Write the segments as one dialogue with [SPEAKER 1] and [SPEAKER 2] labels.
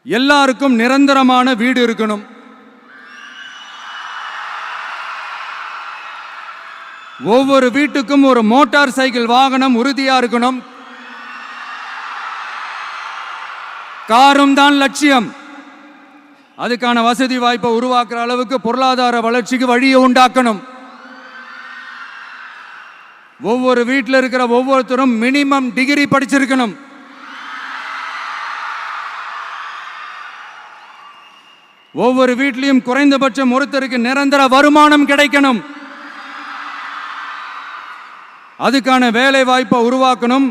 [SPEAKER 1] எல்லாருக்கும் நிரந்தரமான வீடு இருக்கணும். ஒவ்வொரு வீட்டுக்கும் ஒரு மோட்டார் சைக்கிள் வாகனம் உறுதியா இருக்கணும். காரும் தான் லட்சியம். அதுக்கான வசதி வாய்ப்பை உருவாக்குற அளவுக்கு பொருளாதார வளர்ச்சிக்கு வழியை உண்டாக்கணும். ஒவ்வொரு வீட்டில் இருக்கிற ஒவ்வொருத்தரும் மினிமம் டிகிரி படிச்சிருக்கணும். ஒவ்வொரு வீட்லையும் குறைந்தபட்சம் ஒருத்தருக்கு நிரந்தர வருமானம் கிடைக்கணும். அதுக்கான வேலை வாய்ப்பை உருவாக்கணும்.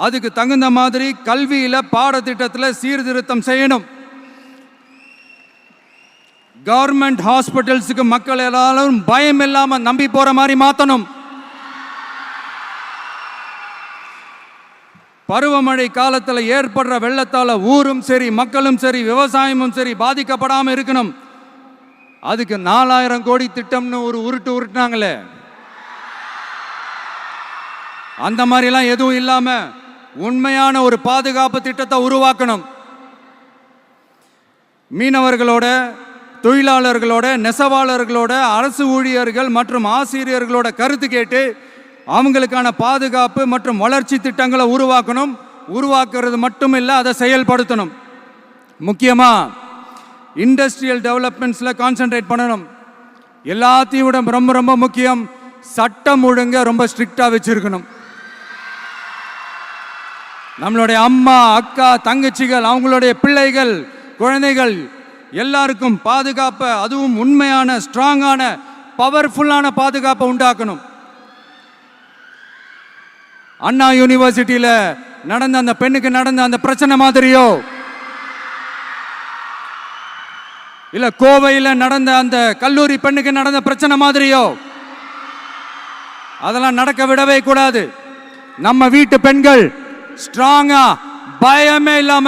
[SPEAKER 1] அதுக்கு தகுந்த மாதிரி கல்வியில பாடத்திட்டத்தில் சீர்திருத்தம் செய்யணும். கவர்மெண்ட் ஹாஸ்பிட்டல்ஸுக்கு மக்கள் எல்லாரும் பயம் இல்லாம நம்பி போற மாதிரி மாத்தணும். பருவமழை காலத்தில் ஏற்படுற வெள்ளத்தால ஊரும் சரி மக்களும் சரி விவசாயமும் சரி பாதிக்கப்படாமல் இருக்கணும். அதுக்கு 4000 கோடி திட்டம்னு ஒரு உருட்டுனாங்களே, அந்த மாதிரிலாம் எதுவும் இல்லாம உண்மையான ஒரு பாதுகாப்பு திட்டத்தை உருவாக்கணும். மீனவர்களோட, தொழிலாளர்களோட, நெசவாளர்களோட, அரசு ஊழியர்கள் மற்றும் ஆசிரியர்களோட கருத்து கேட்டு அவங்களுக்கான பாதுகாப்பு மற்றும் வளர்ச்சி திட்டங்களை உருவாக்கணும். உருவாக்குறது மட்டும் இல்லை, அதை செயல்படுத்தணும். முக்கியமாக இண்டஸ்ட்ரியல் டெவலப்மெண்ட்ஸில் கான்சென்ட்ரேட் பண்ணணும். எல்லாத்தையும் விட ரொம்ப ரொம்ப முக்கியம், சட்டம் ஒழுங்க ரொம்ப ஸ்ட்ரிக்டாக வச்சிருக்கணும். நம்மளுடைய அம்மா, அக்கா, தங்கச்சிகள், அவங்களுடைய பிள்ளைகள், குழந்தைகள் எல்லாருக்கும் பாதுகாப்பை, அதுவும் உண்மையான ஸ்ட்ராங்கான பவர்ஃபுல்லான பாதுகாப்பை உண்டாக்கணும். அண்ணா யூனிவர்சிட்டியில் நடந்த அந்த பெண்ணுக்கு நடந்த அந்த பிரச்சனை மாதிரியோ, இல்ல கோவையில் நடந்த அந்த கல்லூரி பெண்ணுக்கு நடந்த பிரச்சனை மாதிரியோ அதெல்லாம் நடக்க விடவே கூடாது. நம்ம வீட்டு பெண்கள் ஸ்ட்ராங்கா, பயமே இல்லாம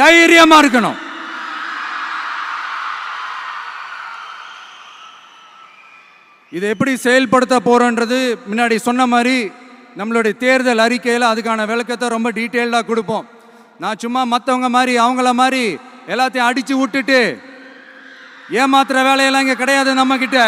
[SPEAKER 1] தைரியமா இருக்கணும். இதை எப்படி செயல்படுத்த போறோன்றது முன்னாடி சொன்ன மாதிரி நம்மளுடைய தேர்தல் அறிக்கையில் அதுக்கான விளக்கத்தை ரொம்ப டீட்டெயில்டாக கொடுப்போம். நான் சும்மா மற்றவங்க மாதிரி அவங்கள மாதிரி எல்லாத்தையும் அடித்து விட்டுட்டு ஏமாத்துற வேலையெல்லாம் இங்கே கிடையாது நம்ம கிட்ட.